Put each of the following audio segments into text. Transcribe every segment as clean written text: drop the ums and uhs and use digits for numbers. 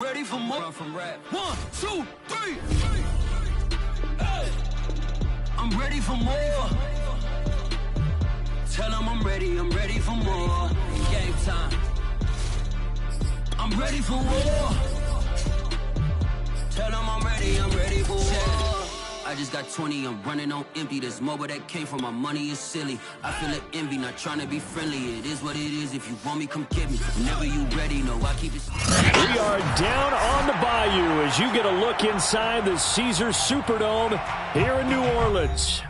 Ready for more? From rap. 1, 2, 3. Hey. I'm ready for more. Tell them I'm ready for more. Game time. I'm ready for war. Tell them I'm ready for war. I just got 20, I'm running on empty. This mobile that came from my money is silly. I feel it envy, not trying to be friendly. It is what it is. If you want me, come get me. Whenever you ready, no, I keep it. We are down on the bayou as you get a look inside the Caesars Superdome here in New Orleans.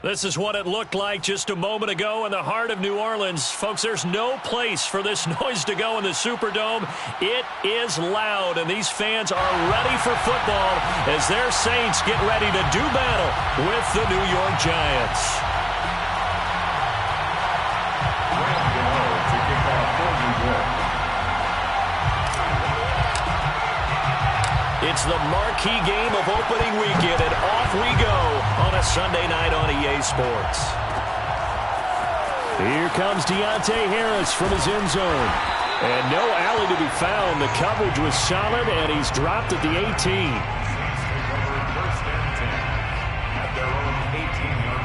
This is what it looked like just a moment ago in the heart of New Orleans. Folks, there's no place for this noise to go in the Superdome. It is loud, and these fans are ready for football as their Saints get ready to do battle with the New York Giants. It's the marquee game of opening weekend, and off we go on a Sunday night on EA Sports. Here comes Deontay Harris from his end zone. And no alley to be found. The coverage was solid, and he's dropped at the 18. First and 10 at their own 18-yard line.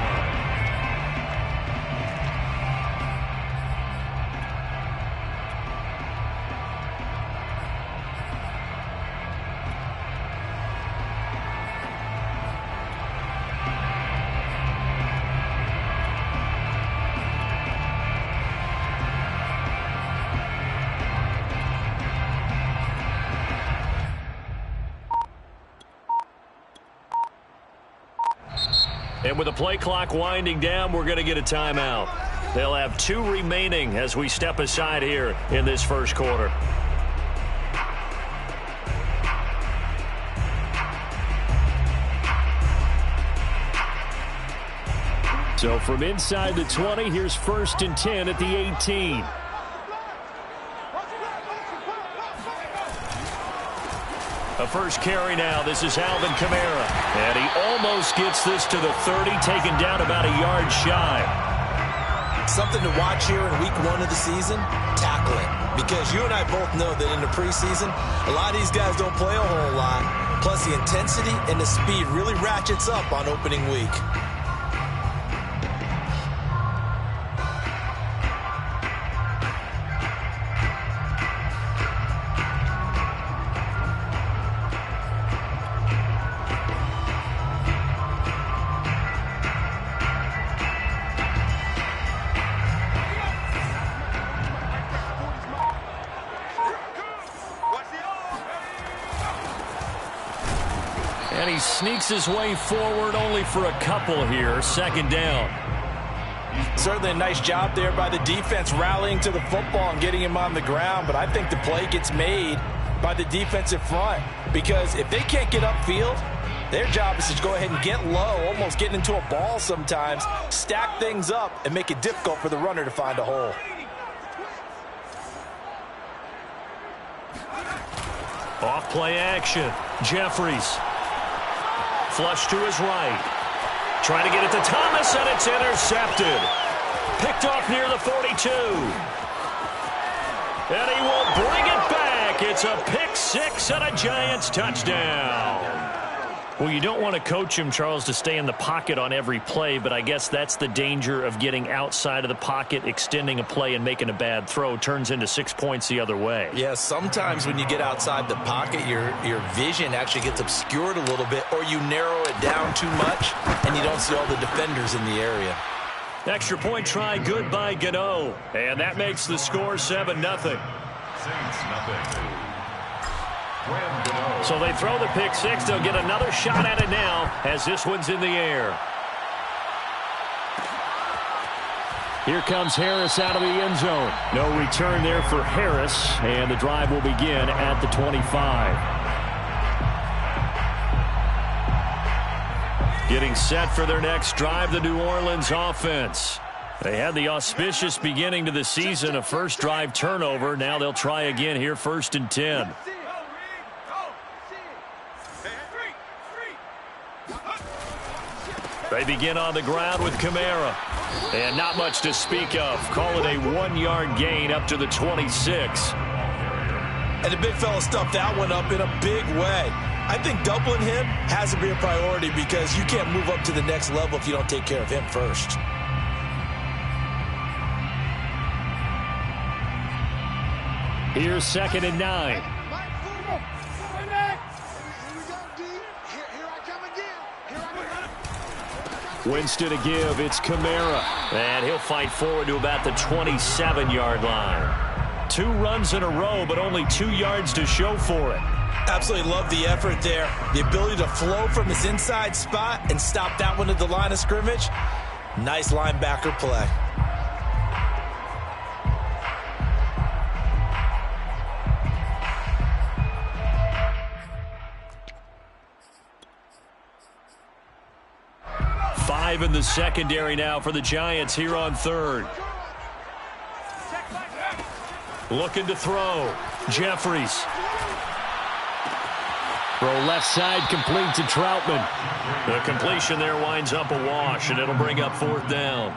And with the play clock winding down, we're going to get a timeout. They'll have 2 remaining as we step aside here in this first quarter. So from inside the 20, here's 1st and 10 at the 18. A first carry now. This is Alvin Kamara. And he almost gets this to the 30, taken down about a yard shy. Something to watch here in week 1 of the season, tackling. Because you and I both know that in the preseason, a lot of these guys don't play a whole lot. Plus the intensity and the speed really ratchets up on opening week. And he sneaks his way forward only for a couple here. 2nd down. Certainly a nice job there by the defense rallying to the football and getting him on the ground. But I think the play gets made by the defensive front. Because if they can't get upfield, their job is to go ahead and get low, almost getting into a ball sometimes, stack things up, and make it difficult for the runner to find a hole. Off play action. Jeffries. Flush to his right. Trying to get it to Thomas, and it's intercepted. Picked off near the 42. And he will bring it back. It's a pick 6 and a Giants touchdown. Well, you don't want to coach him, Charles, to stay in the pocket on every play, but I guess that's the danger of getting outside of the pocket, extending a play, and making a bad throw. Turns into 6 points the other way. Yeah, sometimes when you get outside the pocket, your vision actually gets obscured a little bit, or you narrow it down too much, and you don't see all the defenders in the area. Extra point try, good by Gano. And that makes the score 7-0. Saints, nothing. So they throw the pick 6. They'll get another shot at it now as this one's in the air. Here comes Harris out of the end zone. No return there for Harris, and the drive will begin at the 25. Getting set for their next drive, the New Orleans offense. They had the auspicious beginning to the season, a first drive turnover. Now they'll try again here, 1st and 10. They begin on the ground with Kamara. And not much to speak of. Call it a 1-yard gain up to the 26. And the big fella stuffed that one up in a big way. I think doubling him has to be a priority because you can't move up to the next level if you don't take care of him first. Here's 2nd and 9. Winston to give. It's Kamara. And he'll fight forward to about the 27-yard line. 2 runs in a row, but only 2 yards to show for it. Absolutely love the effort there. The ability to flow from his inside spot and stop that one at the line of scrimmage. Nice linebacker play. Five in the secondary now for the Giants here on 3rd. Looking to throw. Jeffries. Throw left side, complete to Troutman. The completion there winds up a wash, and it'll bring up 4th down.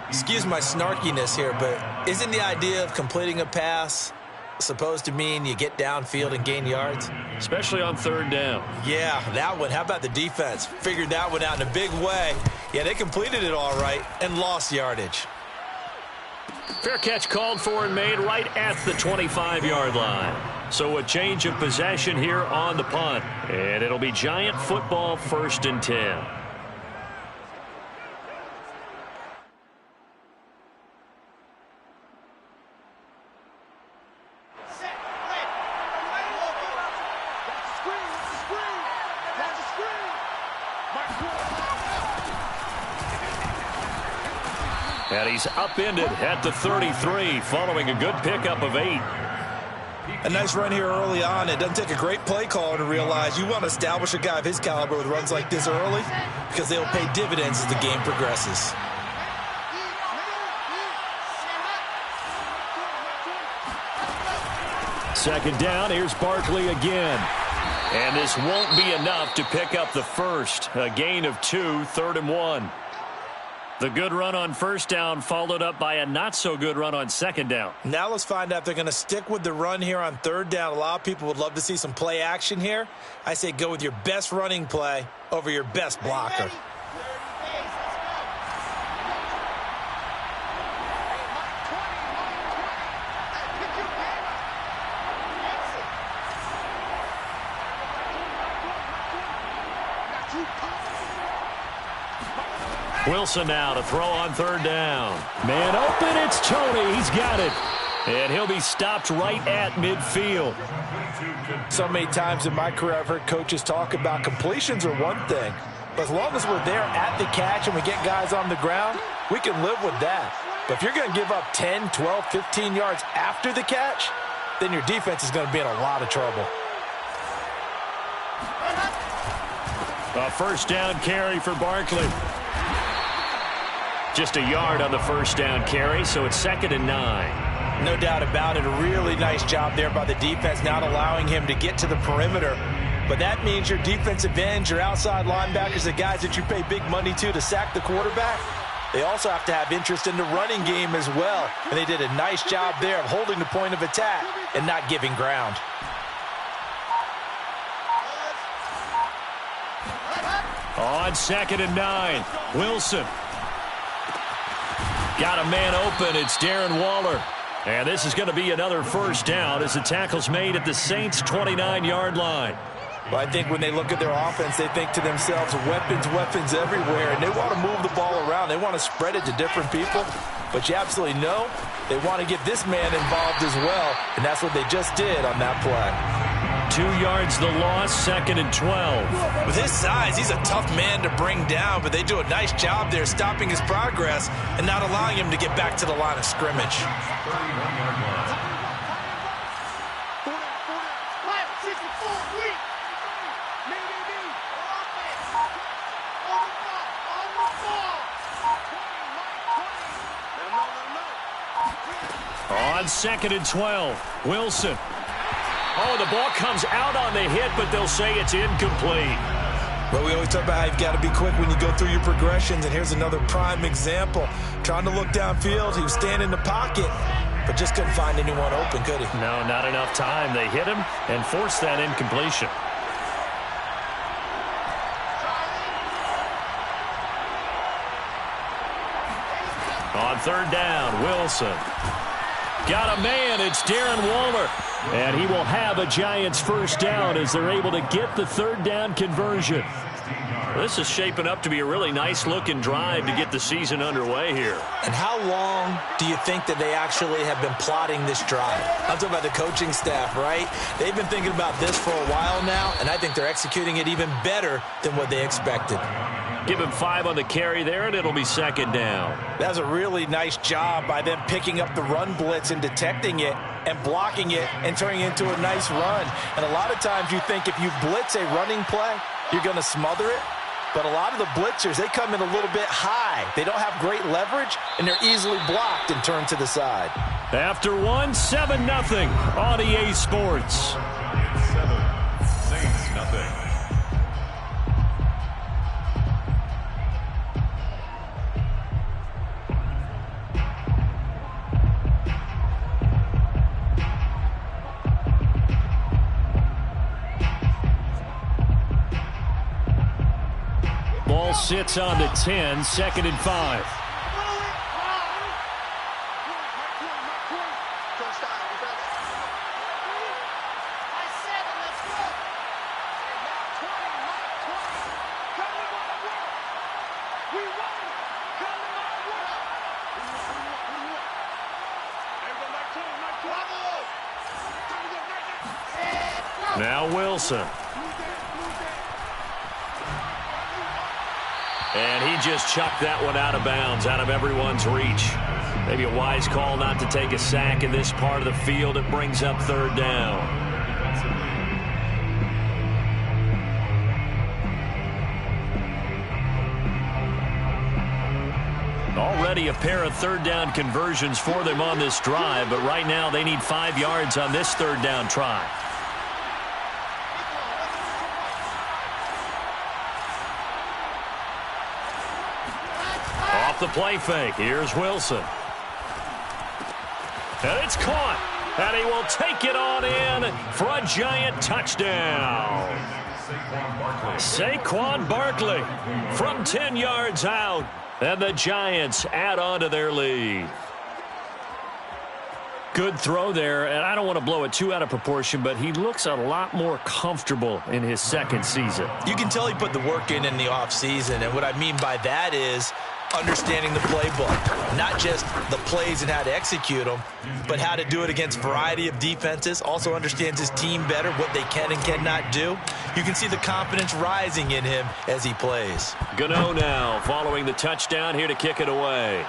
Excuse my snarkiness here, but isn't the idea of completing a pass supposed to mean you get downfield and gain yards? Especially on 3rd down. Yeah, that one. How about the defense? Figured that one out in a big way. Yeah, they completed it all right and lost yardage. Fair catch called for and made right at the 25-yard line. So a change of possession here on the punt. And it'll be Giant football, 1st and 10. And he's upended at the 33 following a good pickup of 8. A nice run here early on. It doesn't take a great play caller to realize you want to establish a guy of his caliber with runs like this early because they'll pay dividends as the game progresses. Second down, here's Barkley again. And this won't be enough to pick up the first. A gain of 2, 3rd and 1. The good run on 1st down followed up by a not-so-good run on 2nd down. Now let's find out if they're going to stick with the run here on 3rd down. A lot of people would love to see some play action here. I say go with your best running play over your best blocker. Wilson now to throw on 3rd down. Man open, it's Tony. He's got it. And he'll be stopped right at midfield. So many times in my career I've heard coaches talk about completions are one thing. But as long as we're there at the catch and we get guys on the ground, we can live with that. But if you're going to give up 10, 12, 15 yards after the catch, then your defense is going to be in a lot of trouble. A 1st down carry for Barkley. Just a yard on the 1st down carry, so it's 2nd and 9. No doubt about it. A really nice job there by the defense, not allowing him to get to the perimeter. But that means your defensive ends, your outside linebackers, the guys that you pay big money to sack the quarterback, they also have to have interest in the running game as well. And they did a nice job there of holding the point of attack and not giving ground. On 2nd and 9, Wilson. Got a man open. It's Darren Waller. And this is going to be another 1st down as the tackle's made at the Saints' 29-yard line. Well, I think when they look at their offense, they think to themselves, weapons, weapons everywhere. And they want to move the ball around. They want to spread it to different people. But you absolutely know they want to get this man involved as well. And that's what they just did on that play. 2 yards the loss, 2nd and 12. With his size, he's a tough man to bring down, but they do a nice job there stopping his progress and not allowing him to get back to the line of scrimmage. On 2nd and 12, Wilson. Oh, the ball comes out on the hit, but they'll say it's incomplete. But we always talk about how you've got to be quick when you go through your progressions, and here's another prime example. Trying to look downfield, he was standing in the pocket, but just couldn't find anyone open, could he? No, not enough time. They hit him and forced that incompletion. On third down, Wilson. Got a man. It's Darren Waller. And he will have a Giants first down as they're able to get the third down conversion. This is shaping up to be a really nice-looking drive to get the season underway here. And how long do you think that they actually have been plotting this drive? I'm talking about the coaching staff, right? They've been thinking about this for a while now, and I think they're executing it even better than what they expected. Give him 5 on the carry there, and it'll be second down. That's a really nice job by them picking up the run blitz and detecting it and blocking it and turning it into a nice run. And a lot of times you think if you blitz a running play, you're going to smother it. But a lot of the blitzers, they come in a little bit high. They don't have great leverage, and they're easily blocked and turned to the side. After 7-0 on EA Sports. 7, Saints nothing. Ball sits on the 10, 2nd and 5. Now Wilson. And he just chucked that one out of bounds, out of everyone's reach. Maybe a wise call not to take a sack in this part of the field. It brings up third down. Already a pair of third down conversions for them on this drive, but right now they need 5 yards on this third down try. The play fake. Here's Wilson. And it's caught. And he will take it on in for a Giant touchdown. Saquon Barkley from 10 yards out. And the Giants add on to their lead. Good throw there, and I don't want to blow it too out of proportion, but he looks a lot more comfortable in his second season. You can tell he put the work in the offseason, and what I mean by that is understanding the playbook, not just the plays and how to execute them, but how to do it against a variety of defenses. Also understands his team better, what they can and cannot do. You can see the confidence rising in him as he plays. Gano now following the touchdown here to kick it away.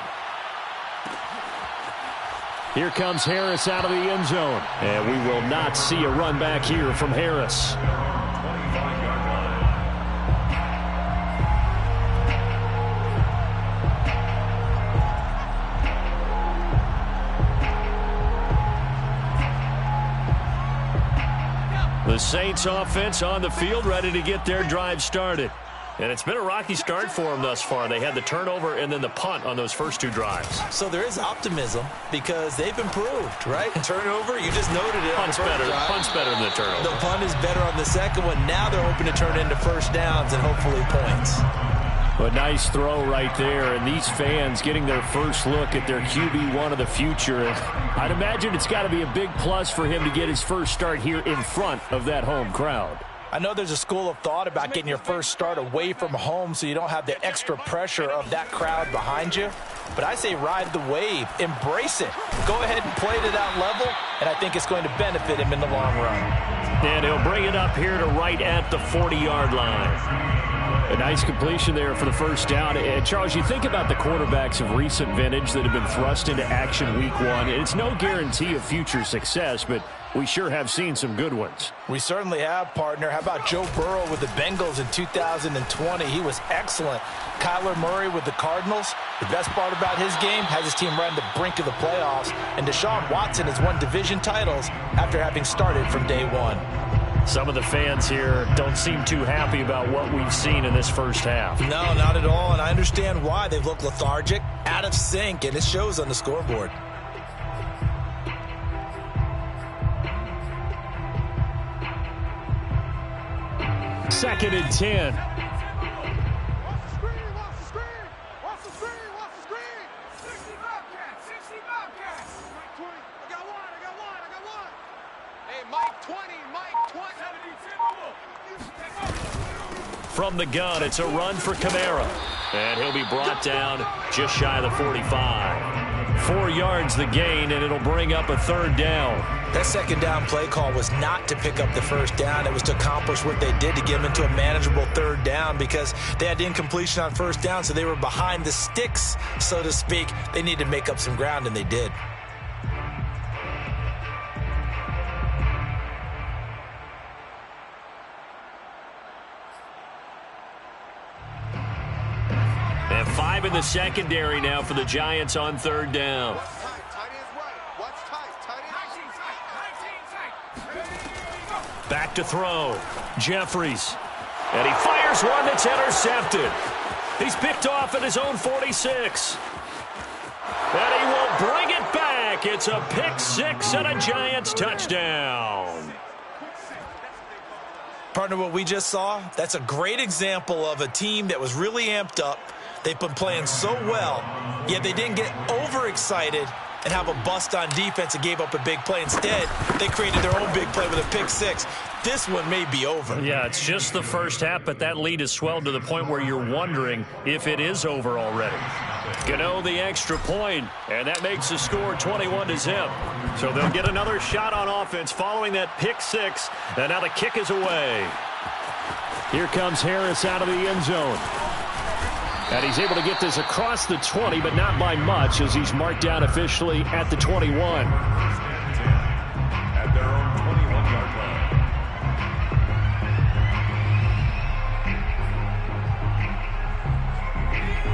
Here comes Harris out of the end zone. And we will not see a run back here from Harris. The Saints offense on the field ready to get their drive started. And it's been a rocky start for them thus far. They had the turnover and then the punt on those first 2 drives. So there is optimism because they've improved, right? Turnover, you just noted it. Punt's better. Punt's better than the turnover. The punt is better on the second one. Now they're hoping to turn into first downs and hopefully points. A nice throw right there, and these fans getting their first look at their QB1 of the future. I'd imagine it's got to be a big plus for him to get his first start here in front of that home crowd. I know there's a school of thought about getting your first start away from home so you don't have the extra pressure of that crowd behind you. But I say ride the wave. Embrace it. Go ahead and play to that level, and I think it's going to benefit him in the long run. And he'll bring it up here to right at the 40-yard line. A nice completion there for the first down. And Charles, you think about the quarterbacks of recent vintage that have been thrust into action week 1. It's no guarantee of future success, but we sure have seen some good ones. We certainly have, partner. How about Joe Burrow with the Bengals in 2020? He was excellent. Kyler Murray with the Cardinals. The best part about his game has his team right on the brink of the playoffs. And Deshaun Watson has won division titles after having started from day 1. Some of the fans here don't seem too happy about what we've seen in this first half. No, not at all, and I understand why. They've looked lethargic, out of sync, and it shows on the scoreboard. 2nd and 10. From the gun, it's a run for Kamara. And he'll be brought down just shy of the 45. 4 yards the gain, and it'll bring up a 3rd down. That 2nd down play call was not to pick up the 1st down. It was to accomplish what they did, to get them into a manageable 3rd down, because they had incompletion on 1st down, so they were behind the sticks, so to speak. They needed to make up some ground, and they did. And 5 in the secondary now for the Giants on 3rd down. Back to throw. Jeffries. And he fires one that's intercepted. He's picked off at his own 46. And he will bring it back. It's a pick 6 and a Giants touchdown. Partner, what we just saw, that's a great example of a team that was really amped up. They've been playing so well, yet they didn't get overexcited and have a bust on defense and gave up a big play. Instead, they created their own big play with a pick 6. This one may be over. Yeah, it's just the first half, but that lead has swelled to the point where you're wondering if it is over already. Gano the extra point, and that makes the score 21-0. So they'll get another shot on offense following that pick 6, and now the kick is away. Here comes Harris out of the end zone. And he's able to get this across the 20, but not by much, as he's marked down officially at the 21. At their own 21-yard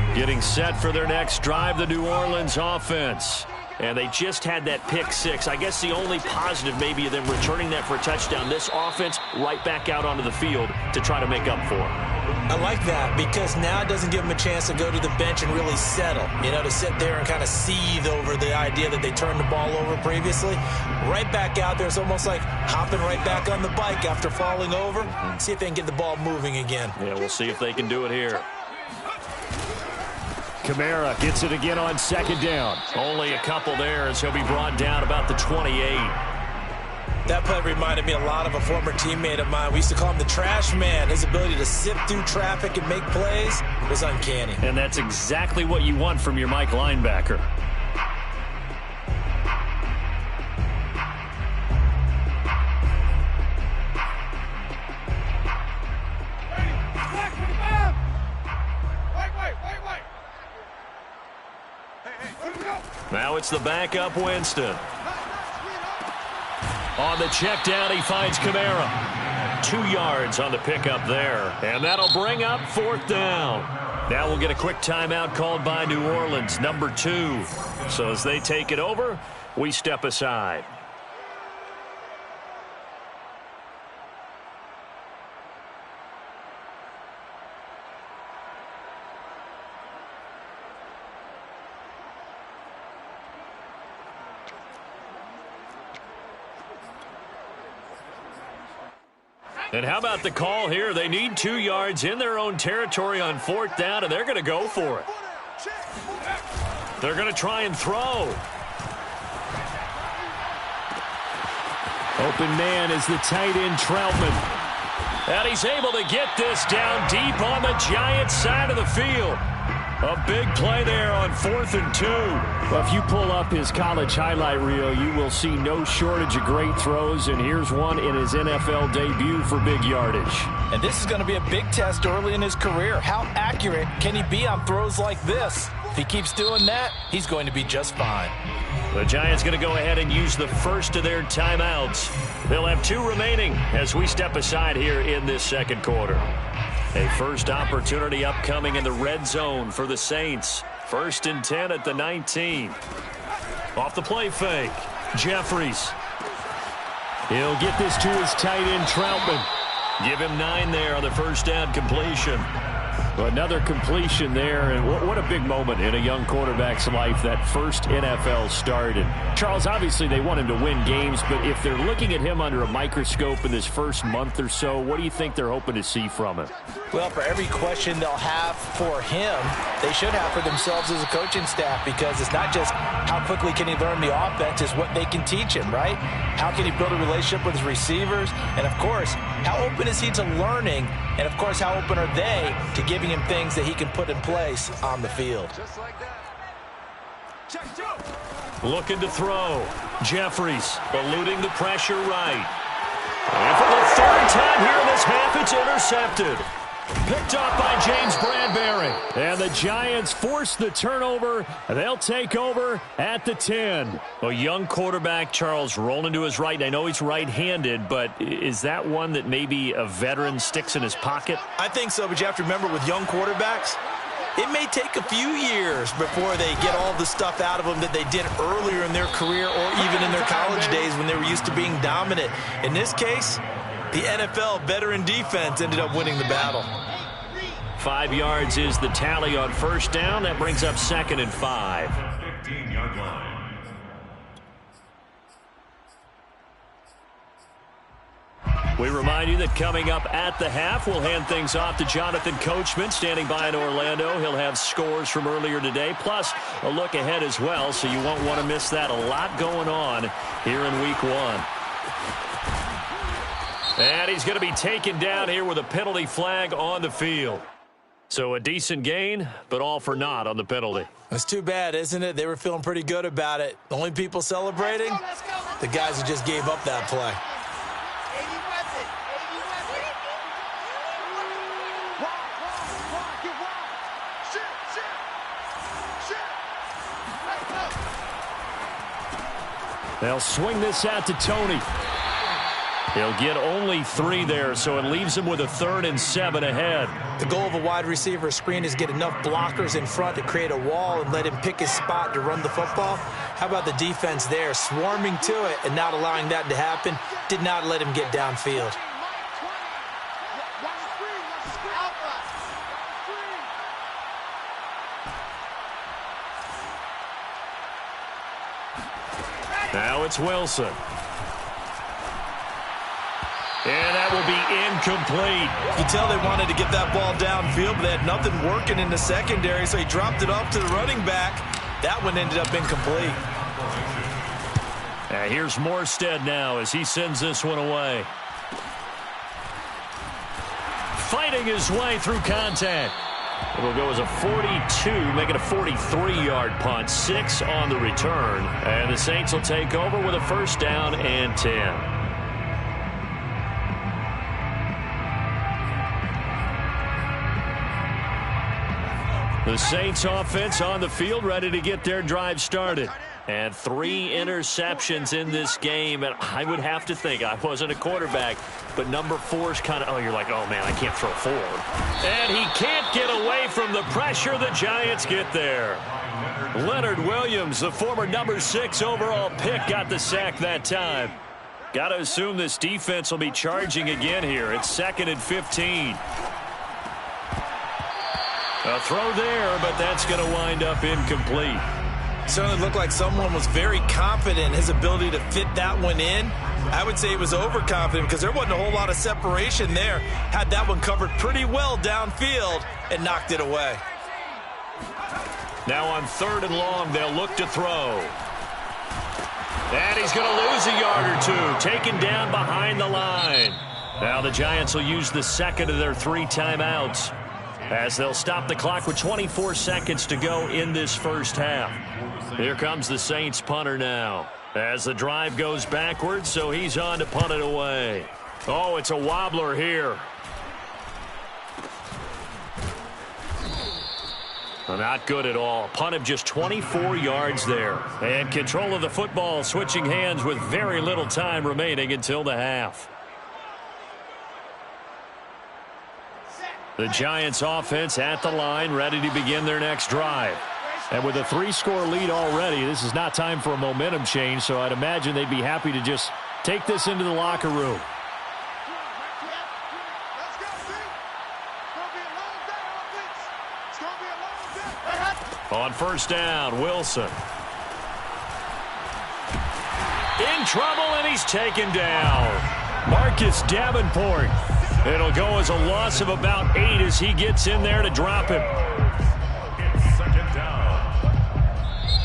line. Getting set for their next drive, the New Orleans offense. And they just had that pick 6. I guess the only positive maybe of them returning that for a touchdown. This offense right back out onto the field to try to make up for it. I like that, because now it doesn't give them a chance to go to the bench and really settle, to sit there and kind of seethe over the idea that they turned the ball over previously. Right back out there, it's almost like hopping right back on the bike after falling over. See if they can get the ball moving again. Yeah, we'll see if they can do it here. Kamara gets it again on 2nd down. Only a couple there as he'll be brought down about the 28. That play reminded me a lot of a former teammate of mine. We used to call him the trash man. His ability to sift through traffic and make plays was uncanny. And that's exactly what you want from your Mike linebacker. Now it's the backup Winston. On the check down, he finds Kamara. 2 yards on the pickup there. And that'll bring up 4th down. Now we'll get a quick timeout called by New Orleans, number 2. So as they take it over, we step aside. And how about the call here? They need 2 yards in their own territory on 4th down, and they're going to go for it. They're going to try and throw. Open man is the tight end, Troutman. And he's able to get this down deep on the Giants side of the field. A big play there on 4th and 2. Well, if you pull up his college highlight reel, you will see no shortage of great throws, and here's one in his NFL debut for big yardage. And this is going to be a big test early in his career. How accurate can he be on throws like this? If he keeps doing that, he's going to be just fine. The Giants going to go ahead and use the first of their timeouts. They'll have 2 remaining as we step aside here in this second quarter. A first opportunity upcoming in the red zone for the Saints. 1st and 10 at the 19. Off the play fake. Jeffries. He'll get this to his tight end, Troutman. Give him 9 there on the first down completion. Well, another completion there, and what a big moment in a young quarterback's life, that first NFL start. And Charles, obviously they want him to win games, but if they're looking at him under a microscope in this first month or so, what do you think they're hoping to see from him? Well, for every question they'll have for him, they should have for themselves as a coaching staff, because it's not just how quickly can he learn the offense, it's what they can teach him, right? How can he build a relationship with his receivers? And, of course, how open is he to learning? And, of course, how open are they to giving him things that he can put in place on the field? Just like that. Check, Looking to throw. Jeffries eluding the pressure right. And for the third time here in this half, it's intercepted. Picked up by James Bradbury. And the Giants force the turnover. They'll take over at the 10. A young quarterback, Charles, rolling to his right. I know he's right-handed, but is that one that maybe a veteran sticks in his pocket? I think so, but you have to remember with young quarterbacks, it may take a few years before they get all the stuff out of them that they did earlier in their career or even in their college days when they were used to being dominant. In this case, the NFL veteran defense ended up winning the battle. 5 yards is the tally on first down. That brings up 2nd and 5. 15-yard line. We remind you that coming up at the half, we'll hand things off to Jonathan Coachman, standing by in Orlando. He'll have scores from earlier today, plus a look ahead as well, so you won't want to miss that. A lot going on here in Week 1. And he's going to be taken down here with a penalty flag on the field. So a decent gain, but all for naught on the penalty. It's too bad, isn't it? They were feeling pretty good about it. The only people celebrating, the guys who just gave up that play. They'll swing this out to Tony. He'll get only 3 there, so it leaves him with a 3rd and 7 ahead. The goal of a wide receiver screen is get enough blockers in front to create a wall and let him pick his spot to run the football. How about the defense there, swarming to it and not allowing that to happen? Did not let him get downfield. Now it's Wilson. And that will be incomplete. You can tell they wanted to get that ball downfield, but they had nothing working in the secondary, so he dropped it off to the running back. That one ended up incomplete. Here's Morstead now as he sends this one away. Fighting his way through contact. It'll go as a 42, make it a 43-yard punt. 6 on the return. And the Saints will take over with a 1st down and 10. The Saints offense on the field, ready to get their drive started. And 3 interceptions in this game. And I would have to think, I wasn't a quarterback, but number 4 is kind of, oh, you're like, oh, man, I can't throw forward. And he can't get away from the pressure. The Giants get there. Leonard Williams, the former number 6 overall pick, got the sack that time. Got to assume this defense will be charging again here. It's 2nd and 15. A throw there, but that's going to wind up incomplete. Certainly looked like someone was very confident in his ability to fit that one in. I would say he was overconfident because there wasn't a whole lot of separation there. Had that one covered pretty well downfield and knocked it away. Now on 3rd and long, they'll look to throw. And he's going to lose a yard or 2, taken down behind the line. Now the Giants will use the 2nd of their 3 timeouts, as they'll stop the clock with 24 seconds to go in this first half. Here comes the Saints punter now, as the drive goes backwards, so he's on to punt it away. Oh, it's a wobbler here. Not good at all. Punt of just 24 yards there. And control of the football switching hands with very little time remaining until the half. The Giants offense at the line, ready to begin their next drive. And with a 3-score lead already, this is not time for a momentum change, so I'd imagine they'd be happy to just take this into the locker room. On first down, Wilson. In trouble, and he's taken down. Marcus Davenport. It'll go as a loss of about 8 as he gets in there to drop him. It's second down.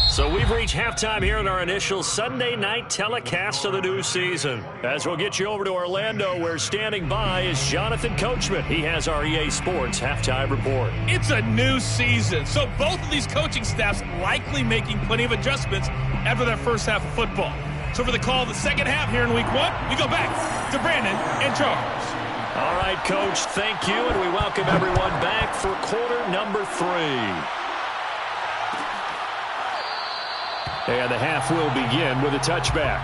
So we've reached halftime here in our initial Sunday night telecast of the new season. As we'll get you over to Orlando, where standing by is Jonathan Coachman. He has our EA Sports halftime report. It's a new season, so both of these coaching staffs likely making plenty of adjustments after that first half of football. So for the call of the second half here in week 1, we go back to Brandon and Charles. All right, Coach, thank you, and we welcome everyone back for quarter number 3. And the half will begin with a touchback.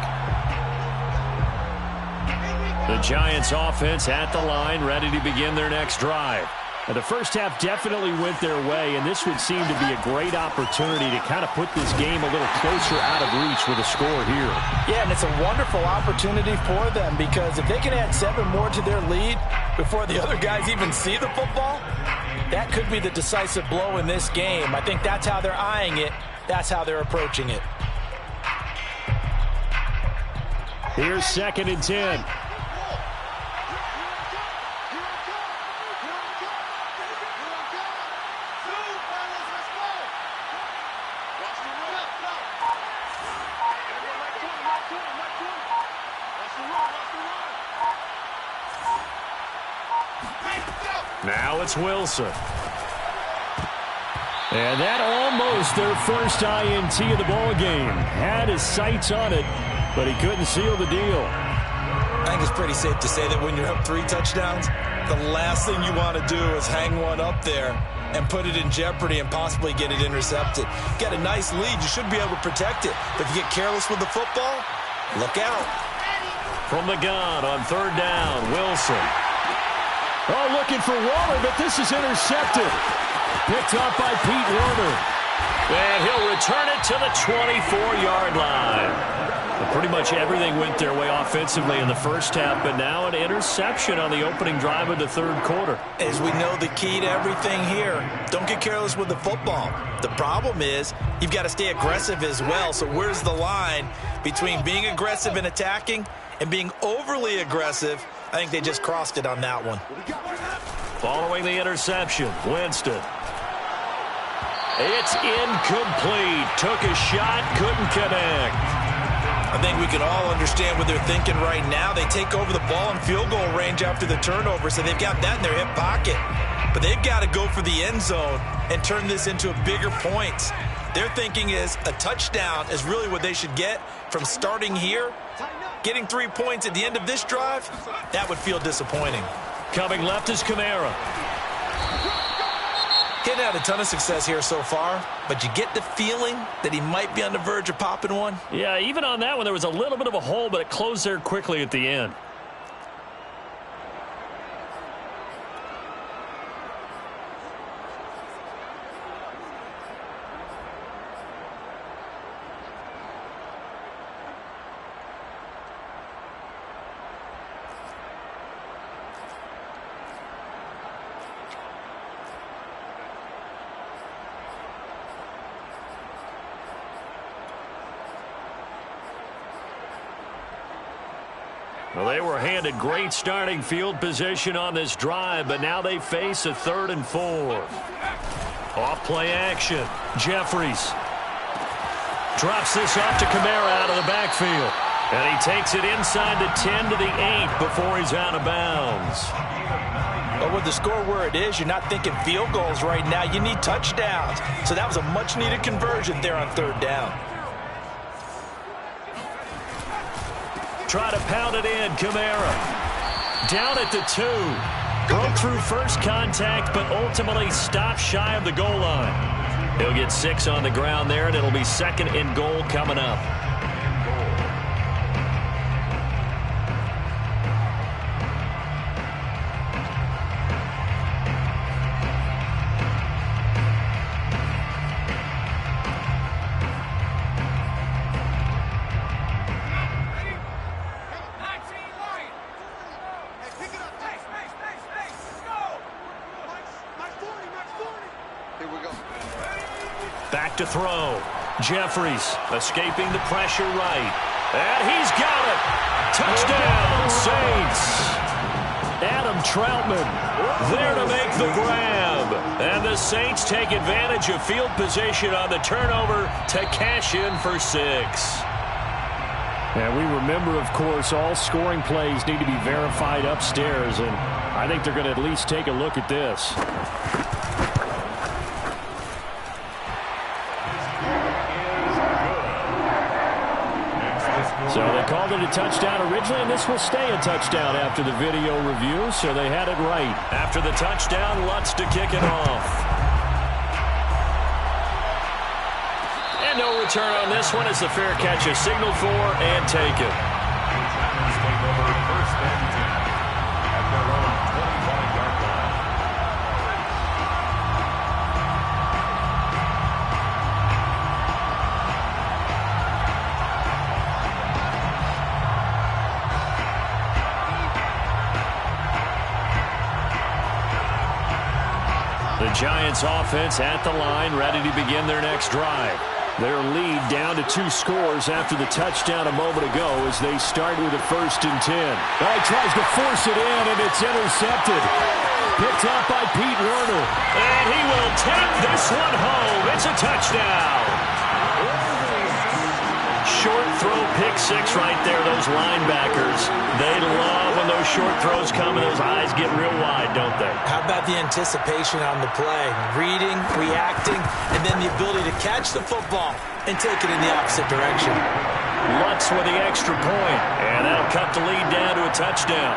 The Giants offense at the line, ready to begin their next drive. And the first half definitely went their way, and this would seem to be a great opportunity to kind of put this game a little closer out of reach with a score here. Yeah, and it's a wonderful opportunity for them because if they can add 7 more to their lead before the other guys even see the football, that could be the decisive blow in this game. I think that's how they're eyeing it. That's how they're approaching it. Here's 2nd and 10. Now it's Wilson. And that almost their first INT of the ball game. Had his sights on it, but he couldn't seal the deal. I think it's pretty safe to say that when you're up 3 touchdowns, the last thing you want to do is hang one up there and put it in jeopardy and possibly get it intercepted. Get a nice lead, you should be able to protect it. But if you get careless with the football, look out. From the gun on 3rd down, Wilson. Oh, looking for Waller, but this is intercepted. Picked up by Pete Werner. And he'll return it to the 24-yard line. But pretty much everything went their way offensively in the first half, but now an interception on the opening drive of the 3rd quarter. As we know, the key to everything here, don't get careless with the football. The problem is you've got to stay aggressive as well. So where's the line between being aggressive and attacking and being overly aggressive? I think they just crossed it on that one. Following the interception, Winston. It's incomplete. Took a shot, couldn't connect. I think we can all understand what they're thinking right now. They take over the ball in field goal range after the turnover, so they've got that in their hip pocket. But they've got to go for the end zone and turn this into bigger points. Their thinking is a touchdown is really what they should get from starting here. Getting 3 points at the end of this drive, that would feel disappointing. Coming left is Kamara. Getting had a ton of success here so far, but you get the feeling that he might be on the verge of popping one. Yeah, even on that one, there was a little bit of a hole, but it closed there quickly at the end. Well, they were handed great starting field position on this drive, but now they face a 3rd and 4. Off play action. Jeffries drops this off to Kamara out of the backfield. And he takes it inside the 10 to the 8 before he's out of bounds. But with the score where it is, you're not thinking field goals right now. You need touchdowns. So that was a much-needed conversion there on 3rd down. Try to pound it in, Kamara. Down at the 2. Broke through first contact, but ultimately stopped shy of the goal line. He'll get 6 on the ground there, and it'll be 2nd and goal coming up. Back to throw. Jeffries escaping the pressure right. And he's got it. Touchdown, Saints. Adam Troutman there to make the grab. And the Saints take advantage of field position on the turnover to cash in for 6. And we remember, of course, all scoring plays need to be verified upstairs, and I think they're going to at least take a look at this. So they called it a touchdown originally, and this will stay a touchdown after the video review, so they had it right. After the touchdown, Lutz to kick it off. And no return on this one as the fair catch is signaled for and taken. First and 10 at their own 25-yard line. The Giants offense at the line, ready to begin their next drive. Their lead down to 2 scores after the touchdown a moment ago as they start with a 1st and 10. Oh, he tries to force it in, and it's intercepted. Picked up by Pete Werner. And he will take this one home. It's a touchdown. Short throw, pick 6 right there. Those linebackers, they love when those short throws come and those eyes get real wide, don't they? How about the anticipation on the play? Reading, reacting, and then the ability to catch the football and take it in the opposite direction. Lutz with the extra point, and that'll cut the lead down to a touchdown.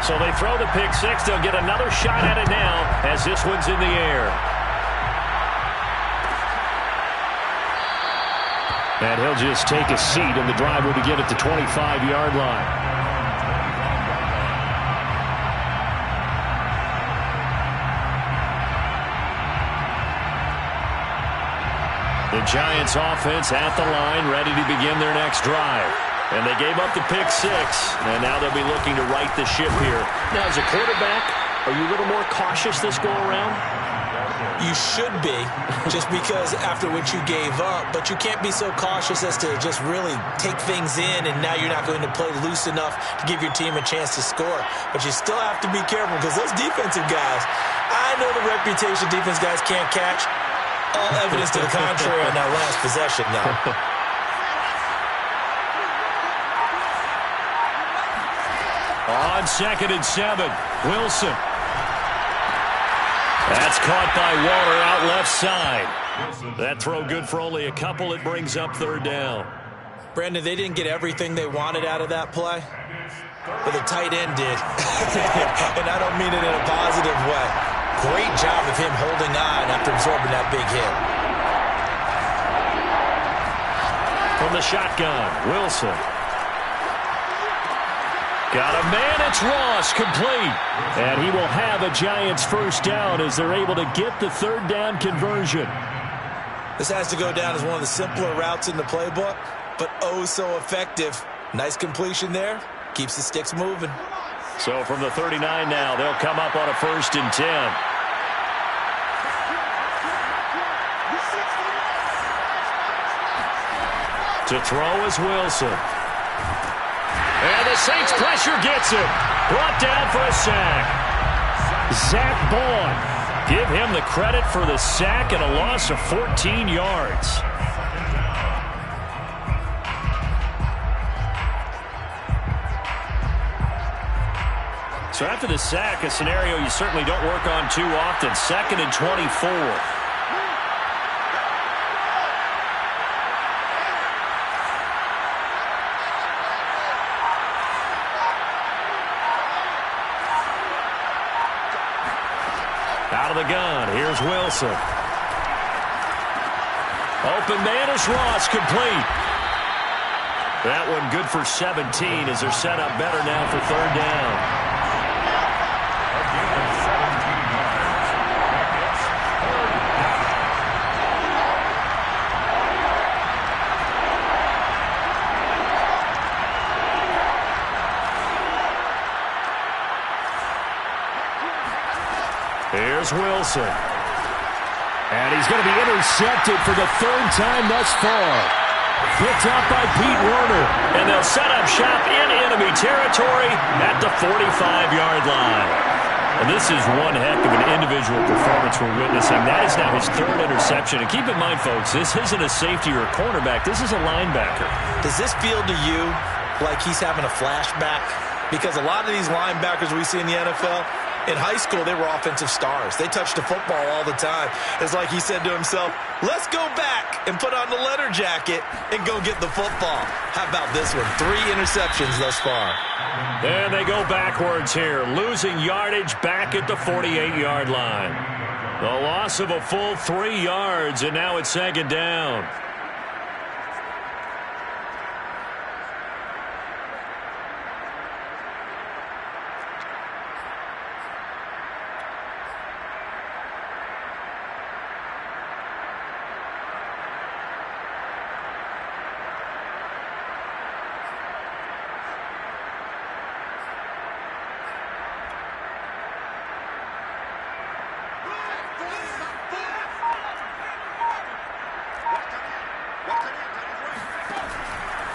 So they throw the pick 6. They'll get another shot at it now as this one's in the air. And he'll just take a seat, and the drive will begin at the 25-yard line. The Giants offense at the line, ready to begin their next drive. And they gave up the pick 6, and now they'll be looking to right the ship here. Now, as a quarterback, are you a little more cautious this go-around? You should be, just because after what you gave up, but you can't be so cautious as to just really take things in, and now you're not going to play loose enough to give your team a chance to score. But you still have to be careful because those defensive guys, I know the reputation defense guys can't catch. All evidence to the contrary on that last possession now. On 2nd and 7, Wilson. That's caught by Waller out left side. That throw good for only a couple. It brings up 3rd down. Brandon, they didn't get everything they wanted out of that play, but the tight end did. And I don't mean it in a positive way. Great job of him holding on after absorbing that big hit. From the shotgun, Wilson. Got a man, it's Ross, complete. And he will have a Giants 1st down as they're able to get the 3rd down conversion. This has to go down as one of the simpler routes in the playbook, but oh so effective. Nice completion there. Keeps the sticks moving. So from the 39 now, they'll come up on a 1st and 10. To throw is Wilson. And the Saints pressure gets him. Brought down for a sack. Zach Bond. Give him the credit for the sack and a loss of 14 yards. So after the sack, a scenario you certainly don't work on too often. 2nd and 24. Out of the gun, here's Wilson. Open man is Ross, complete. That one good for 17 as they're set up better now for 3rd down. Here's Wilson. And he's going to be intercepted for the third time thus far. Picked up by Pete Werner. And they'll set up shop in enemy territory at the 45-yard line. And this is one heck of an individual performance we're witnessing. That is now his third interception. And keep in mind, folks, this isn't a safety or a cornerback. This is a linebacker. Does this feel to you like he's having a flashback? Because a lot of these linebackers we see in the NFL, in high school, they were offensive stars. They touched the football all the time. It's like he said to himself, let's go back and put on the leather jacket and go get the football. How about this one? 3 interceptions thus far. And they go backwards here, losing yardage back at the 48-yard line. The loss of a full 3 yards, and now it's second down.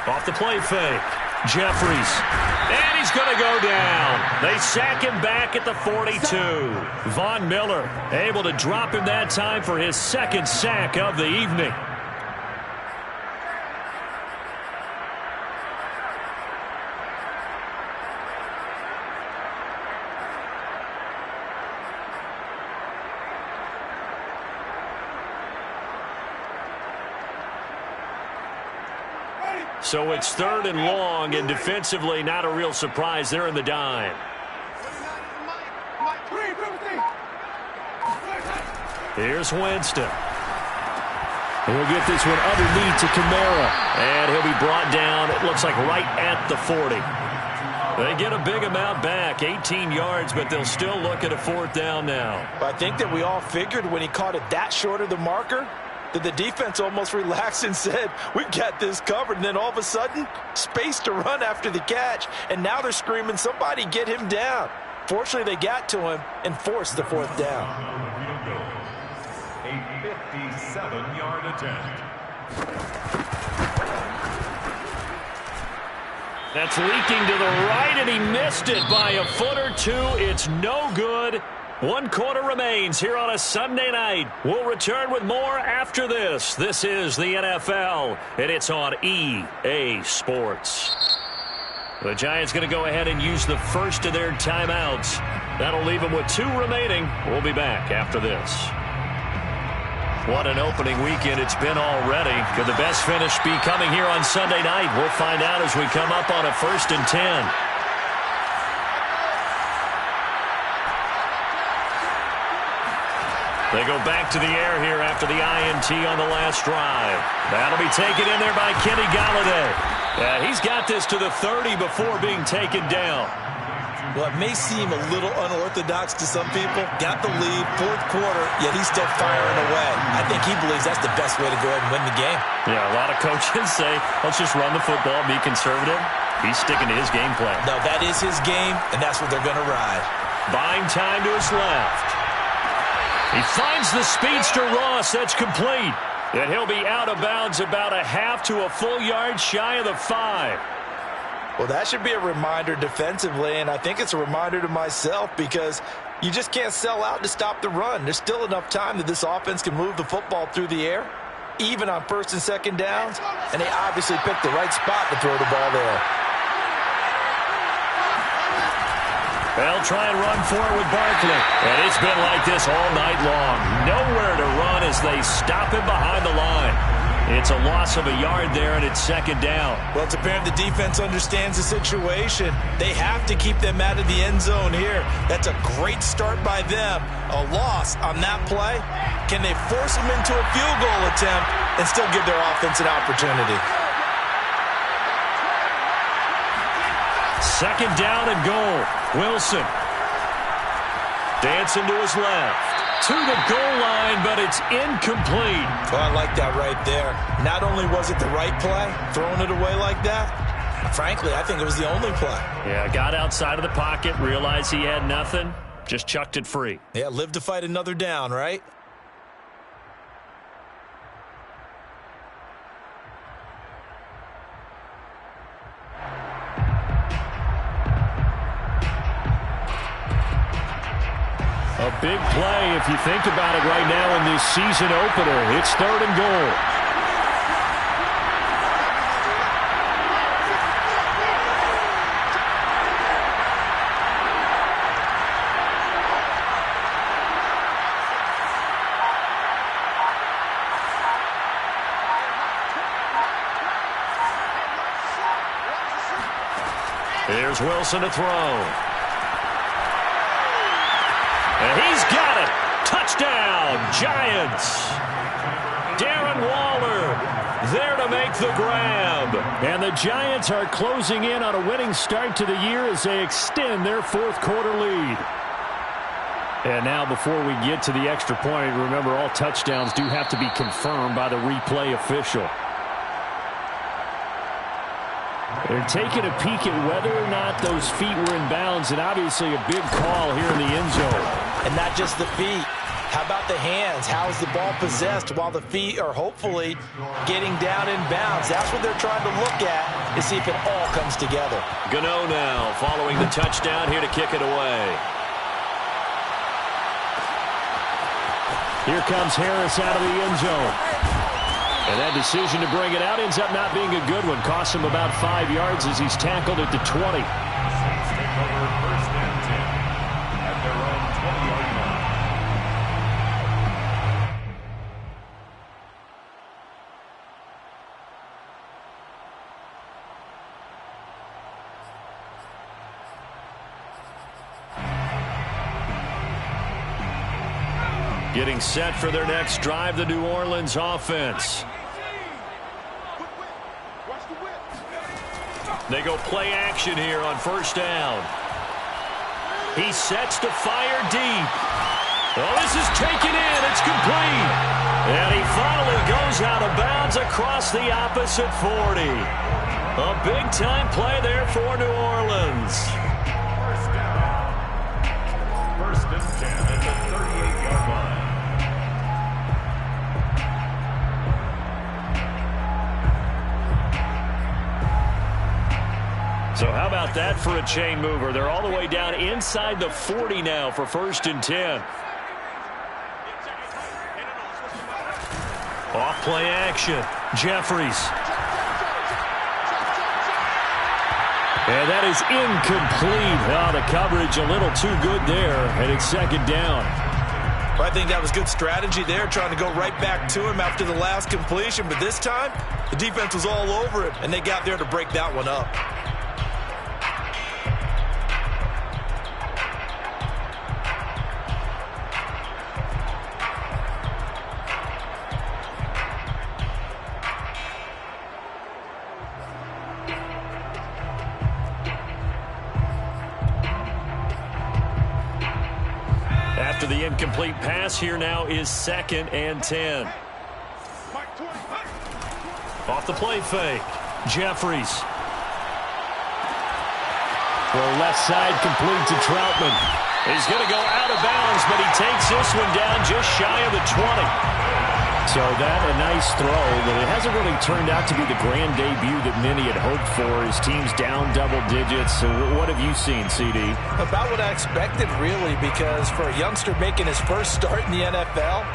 Off the play fake. Jeffries. And he's going to go down. They sack him back at the 42. Von Miller able to drop him that time for his second sack of the evening. So it's 3rd and long, and defensively not a real surprise. They're in the dime. Here's Winston. He'll get this one underneath to Kamara. And he'll be brought down, it looks like, right at the 40. They get a big amount back, 18 yards, but they'll still look at a 4th down now. I think that we all figured when he caught it that short of the marker, that the defense almost relaxed and said, we've got this covered. And then all of a sudden, space to run after the catch. And now they're screaming, somebody get him down. Fortunately, they got to him and forced the 4th down. A 57-yard attempt. That's leaking to the right, and he missed it by a foot or two. It's no good. 1 quarter remains here on a Sunday night. We'll return with more after this. This is the NFL, and it's on EA Sports. The Giants going to go ahead and use the first of their timeouts. That'll leave them with 2 remaining. We'll be back after this. What an opening weekend it's been already. Could the best finish be coming here on Sunday night? We'll find out as we come up on a 1st and 10. They go back to the air here after the INT on the last drive. That'll be taken in there by Kenny Galladay. Yeah, he's got this to the 30 before being taken down. Well, it may seem a little unorthodox to some people. Got the lead, 4th quarter, yet he's still firing away. I think he believes that's the best way to go ahead and win the game. Yeah, a lot of coaches say, let's just run the football, be conservative. He's sticking to his game plan. No, that is his game, and that's what they're going to ride. Buying time to his left. He finds the speedster Ross. That's complete. And he'll be out of bounds about a half to a full yard shy of the 5. Well, that should be a reminder defensively, and I think it's a reminder to myself because you just can't sell out to stop the run. There's still enough time that this offense can move the football through the air, even on 1st and 2nd downs, and they obviously picked the right spot to throw the ball there. They'll try and run for it with Barkley. And it's been like this all night long. Nowhere to run as they stop him behind the line. It's a loss of a yard there, and it's 2nd down. Well, it's apparent the defense understands the situation. They have to keep them out of the end zone here. That's a great start by them. A loss on that play. Can they force them into a field goal attempt and still give their offense an opportunity? 2nd down and goal. Wilson dancing to his left. To the goal line, but it's incomplete. Oh, I like that right there. Not only was it the right play, throwing it away like that, frankly, I think it was the only play. Yeah, got outside of the pocket, realized he had nothing, just chucked it free. Yeah, live to fight another down, right? A big play if you think about it right now in this season opener. It's 3rd and goal. Here's Wilson to throw. And he's got it. Touchdown, Giants. Darren Waller there to make the grab. And the Giants are closing in on a winning start to the year as they extend their 4th quarter lead. And now before we get to the extra point, remember all touchdowns do have to be confirmed by the replay official. They're taking a peek at whether or not those feet were in bounds, and obviously a big call here in the end zone. And not just the feet. How about the hands? How's the ball possessed while the feet are hopefully getting down in bounds? That's what they're trying to look at to see if it all comes together. Gano now following the touchdown here to kick it away. Here comes Harris out of the end zone. And that decision to bring it out ends up not being a good one. Costs him about 5 yards as he's tackled at the 20. Take over 1st and 10 at their own 20-yard line. Getting set for their next drive, the New Orleans offense. They go play action here on 1st down. He sets to fire deep. Oh, this is taken in. It's complete. And he finally goes out of bounds across the opposite 40. A big-time play there for New Orleans. 1st down. 1st and 10 at the 38-yard line. So how about that for a chain mover? They're all the way down inside the 40 now for 1st and 10. Off play action. Jeffries. And that is incomplete. Oh, the coverage a little too good there, and it's 2nd down. Well, I think that was good strategy there, trying to go right back to him after the last completion. But this time, the defense was all over it, and they got there to break that one up. After the incomplete pass, here now is 2nd and 10. Off the play fake. Jeffries. Well, left side complete to Troutman. He's going to go out of bounds, but he takes this one down just shy of the 20. So that a nice throw, but it hasn't really turned out to be the grand debut that many had hoped for. His team's down double digits. So what have you seen, CD? About what I expected, really, because for a youngster making his first start in the NFL,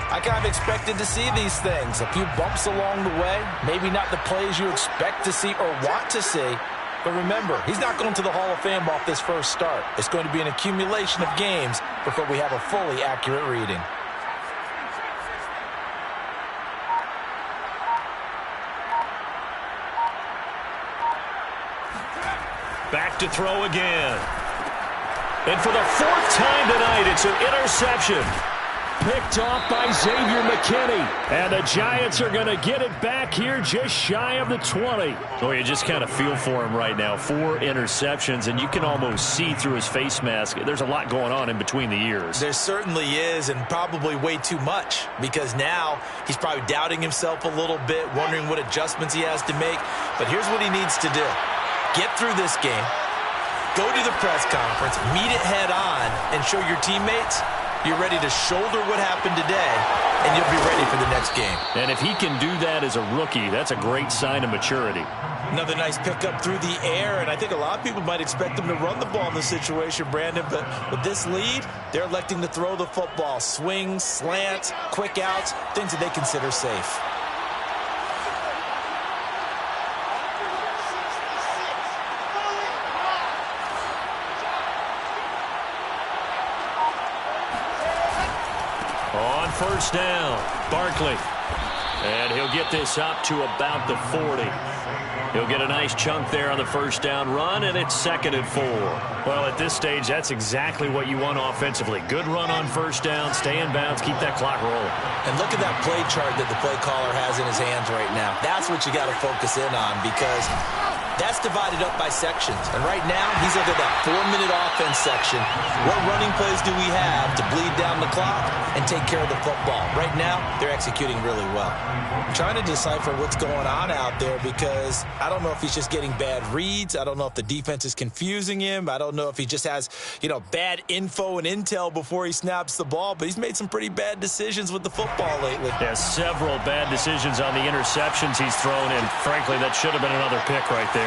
I kind of expected to see these things. A few bumps along the way, maybe not the plays you expect to see or want to see. But remember, he's not going to the Hall of Fame off this first start. It's going to be an accumulation of games before we have a fully accurate reading. Back to throw again. And for the 4th time tonight, it's an interception. Picked off by Xavier McKinney. And the Giants are going to get it back here just shy of the 20. Oh, you just kind of feel for him right now. 4 interceptions, and you can almost see through his face mask. There's a lot going on in between the ears. There certainly is, and probably way too much, because now he's probably doubting himself a little bit, wondering what adjustments he has to make. But here's what he needs to do. Get through this game, go to the press conference, meet it head on, and show your teammates you're ready to shoulder what happened today, and you'll be ready for the next game. And if he can do that as a rookie, that's a great sign of maturity. Another nice pickup through the air, and I think a lot of people might expect them to run the ball in this situation, Brandon, but with this lead, they're electing to throw the football. Swings, slants, quick outs, things that they consider safe. On first down, Barkley. And he'll get this up to about the 40. He'll get a nice chunk there on the first down run, and it's 2nd and 4. Well, at this stage, that's exactly what you want offensively. Good run on first down, stay in bounds, keep that clock rolling. And look at that play chart that the play caller has in his hands right now. That's what you got to focus in on, because that's divided up by sections. And right now, he's looking at that 4-minute offense section. What running plays do we have to bleed down the clock and take care of the football? Right now, they're executing really well. I'm trying to decipher what's going on out there, because I don't know if he's just getting bad reads. I don't know if the defense is confusing him. I don't know if he just has, bad info and intel before he snaps the ball. But he's made some pretty bad decisions with the football lately. Yeah, several bad decisions on the interceptions he's thrown, and frankly, that should have been another pick right there.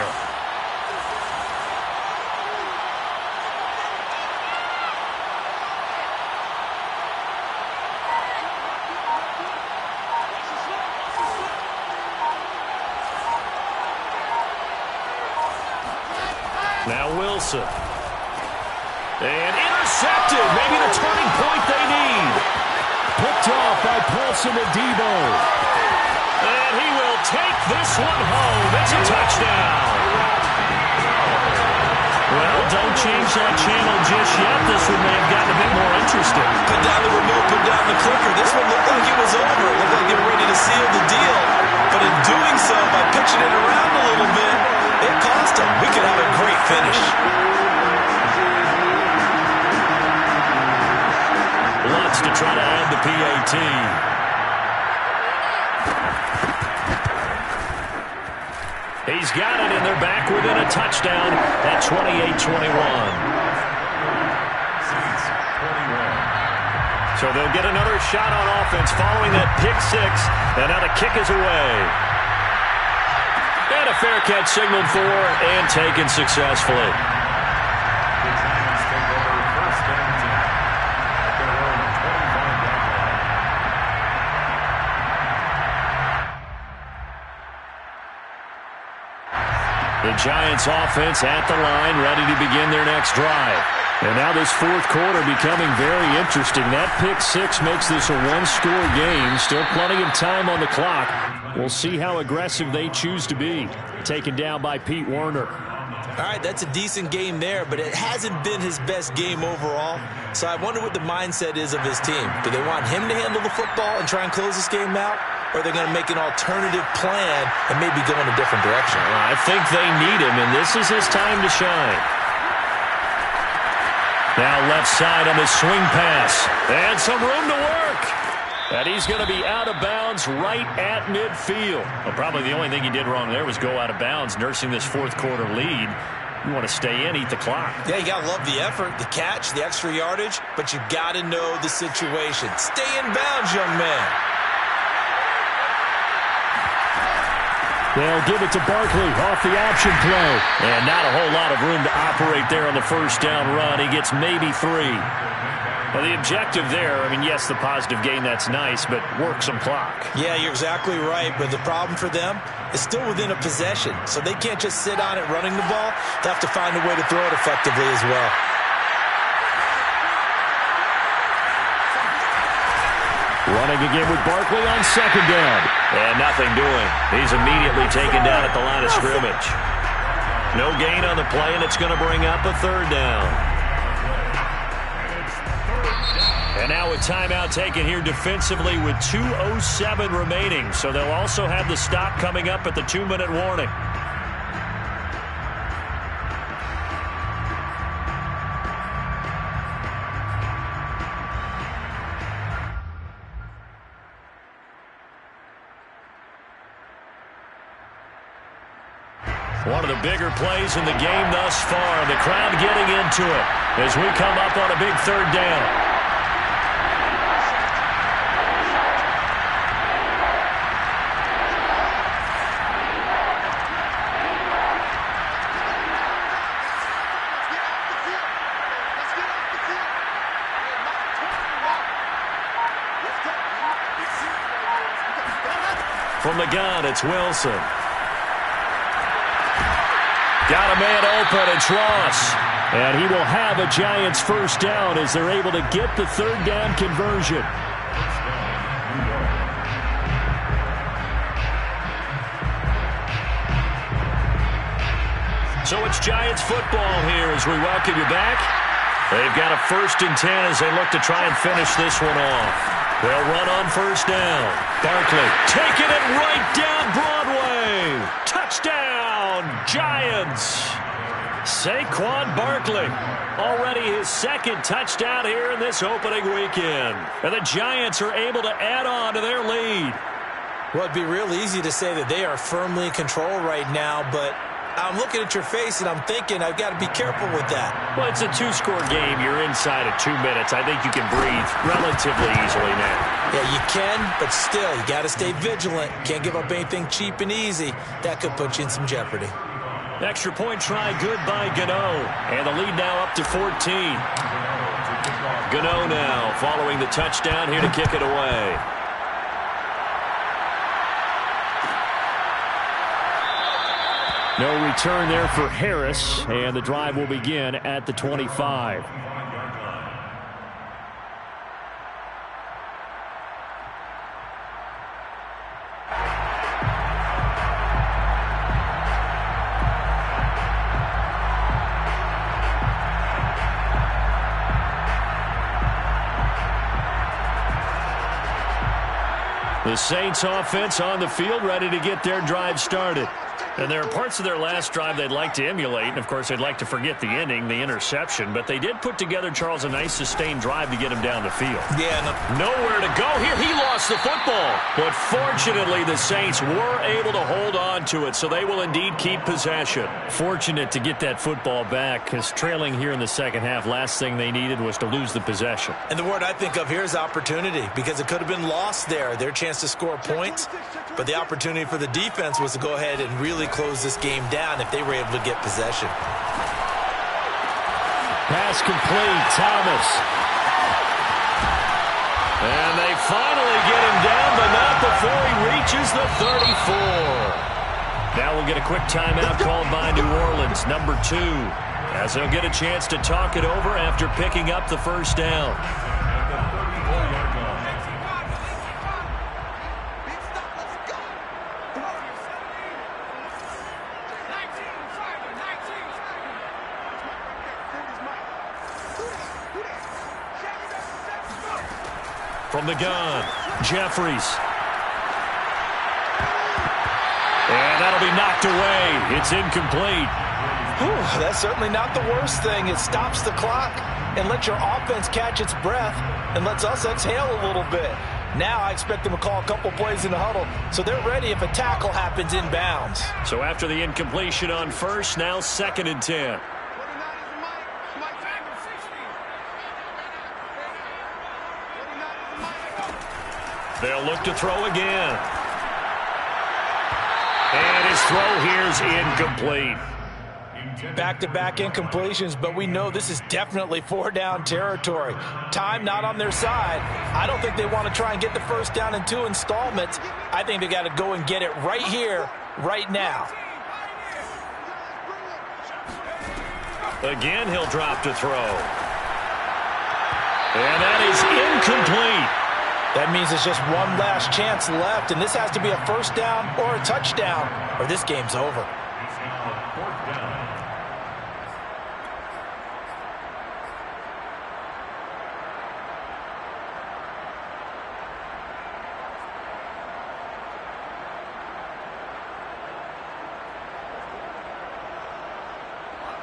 Now Wilson. And intercepted. Maybe the turning point they need. Picked off by Paulson and Debo. And he will take this one home. It's a touchdown. Well, don't change that channel just yet. This one may have gotten a bit more interesting. Put down the remote, put down the clicker. This one looked like it was over. It looked like they were ready to seal the deal. But in doing so, by pitching it around a little bit, it cost him. We could have a great finish. Wants to try to add the PAT. He's got it, and they're back within a touchdown at 28-21. So they'll get another shot on offense following that pick six, and now the kick is away. And a fair catch signaled for and taken successfully. The Giants take over first and 10 at their own 25-yard line. The Giants offense at the line, ready to begin their next drive. And now this fourth quarter becoming very interesting. That pick six makes this a one-score game. Still plenty of time on the clock. We'll see how aggressive they choose to be. Taken down by Pete Werner. All right, that's a decent game there, but it hasn't been his best game overall. So I wonder what the mindset is of his team. Do they want him to handle the football and try and close this game out? Or are they going to make an alternative plan and maybe go in a different direction? Well, I think they need him, and this is his time to shine. Now left side on the swing pass. And some room to work. And he's going to be out of bounds right at midfield. Well, probably the only thing he did wrong there was go out of bounds, nursing this fourth quarter lead. You want to stay in, eat the clock. Yeah, you got to love the effort, the catch, the extra yardage, but you got to know the situation. Stay in bounds, young man. They'll give it to Barkley off the option play. And not a whole lot of room to operate there on the first down run. He gets maybe 3. Well, the objective there, yes, the positive gain, that's nice, but work some clock. Yeah, you're exactly right, but the problem for them is still within a possession, so they can't just sit on it running the ball. They have to find a way to throw it effectively as well. Running again with Barkley on second down. And nothing doing. He's immediately taken down at the line of scrimmage. No gain on the play, and it's going to bring up a third down. And now a timeout taken here defensively with 2:07 remaining. So they'll also have the stop coming up at the 2-minute warning. One of the bigger plays in the game thus far. The crowd getting into it as we come up on a big third down. From the gun, it's Wilson. Got a man open, it's Ross. And he will have a Giants first down as they're able to get the third down conversion. So it's Giants football here as we welcome you back. They've got a 1st and 10 as they look to try and finish this one off. They'll run on first down. Barkley taking it right down Broadway. Touchdown, Giants. Saquon Barkley, already his 2nd touchdown here in this opening weekend. And the Giants are able to add on to their lead. Well, it'd be real easy to say that they are firmly in control right now, but I'm looking at your face and I'm thinking I've got to be careful with that. Well, it's a 2-score game. You're inside of 2 minutes. I think you can breathe relatively easily now. Yeah, you can, but still, you got to stay vigilant. Can't give up anything cheap and easy. That could put you in some jeopardy. Extra point try good by Gano. And the lead now up to 14. Gano now following the touchdown here to kick it away. No return there for Harris, and the drive will begin at the 25. The Saints offense on the field, ready to get their drive started. And there are parts of their last drive they'd like to emulate. And, of course, they'd like to forget the ending, the interception. But they did put together, Charles, a nice sustained drive to get him down the field. Yeah. Nowhere to go here. He lost the football. But fortunately, the Saints were able to hold on to it, so they will indeed keep possession. Fortunate to get that football back, because trailing here in the second half, last thing they needed was to lose the possession. And the word I think of here is opportunity, because it could have been lost there. Their chance to score points, but the opportunity for the defense was to go ahead and really close this game down if they were able to get possession. Pass complete, Thomas. And they finally get him down, but not before he reaches the 34. Now we'll get a quick timeout called by New Orleans, number 2, as they'll get a chance to talk it over after picking up the first down. From the gun, Jeffries. And that'll be knocked away. It's incomplete. Whew, that's certainly not the worst thing. It stops the clock and lets your offense catch its breath and lets us exhale a little bit. Now I expect them to call a couple plays in the huddle, so they're ready if a tackle happens inbounds. So after the incompletion on first, now 2nd and 10. They'll look to throw again. And his throw here's incomplete. Back-to-back incompletions, but we know this is definitely 4-down territory. Time not on their side. I don't think they want to try and get the first down in 2 installments. I think they got to go and get it right here, right now. Again, he'll drop to throw. And that is incomplete. That means there's just one last chance left, and this has to be a first down or a touchdown, or this game's over.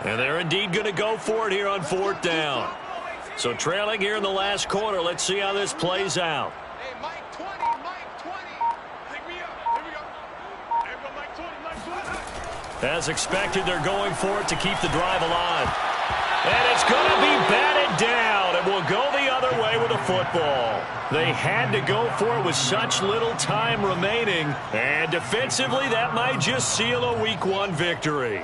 And they're indeed going to go for it here on 4th down. So trailing here in the last quarter. Let's see how this plays out. Hey, Mike 20, Mike 20. Pick me up. Here we go. Here we go, Mike 20, Mike 20. As expected, they're going for it to keep the drive alive. And it's going to be batted down. It will go the other way with the football. They had to go for it with such little time remaining. And defensively, that might just seal a Week 1 victory.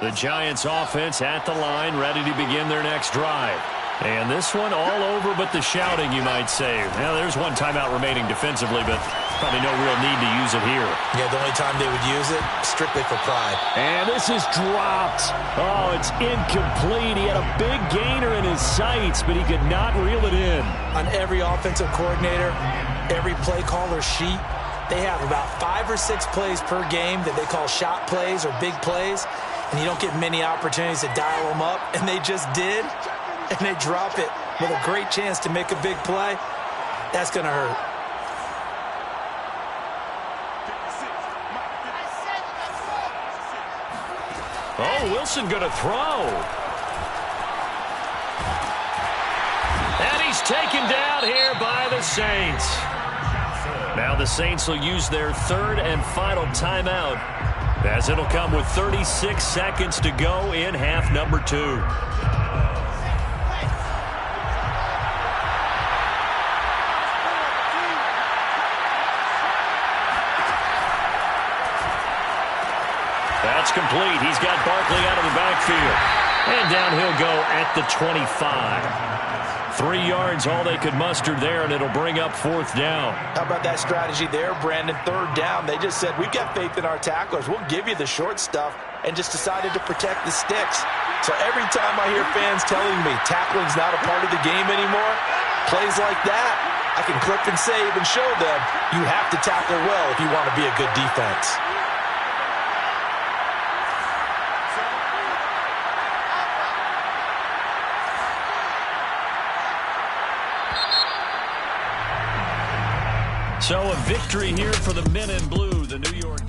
The Giants offense at the line, ready to begin their next drive. And this one all over but the shouting, you might say. Now, there's one timeout remaining defensively, but probably no real need to use it here. Yeah, the only time they would use it, strictly for pride. And this is dropped. Oh, it's incomplete. He had a big gainer in his sights, but he could not reel it in. On every offensive coordinator, every play caller sheet, they have about 5 or 6 plays per game that they call shot plays or big plays, and you don't get many opportunities to dial them up, and they just did. And they drop it with a great chance to make a big play. That's going to hurt. Oh, Wilson going to throw. And he's taken down here by the Saints. Now the Saints will use their third and final timeout, as it'll come with 36 seconds to go in half number 2. That's complete. He's got Barkley out of the backfield. And down he'll go at the 25. 3 yards, all they could muster there, and it'll bring up 4th down. How about that strategy there, Brandon? 3rd down. They just said, we've got faith in our tacklers. We'll give you the short stuff, and just decided to protect the sticks. So every time I hear fans telling me tackling's not a part of the game anymore, plays like that, I can clip and save and show them you have to tackle well if you want to be a good defense. So a victory here for the men in blue, the New York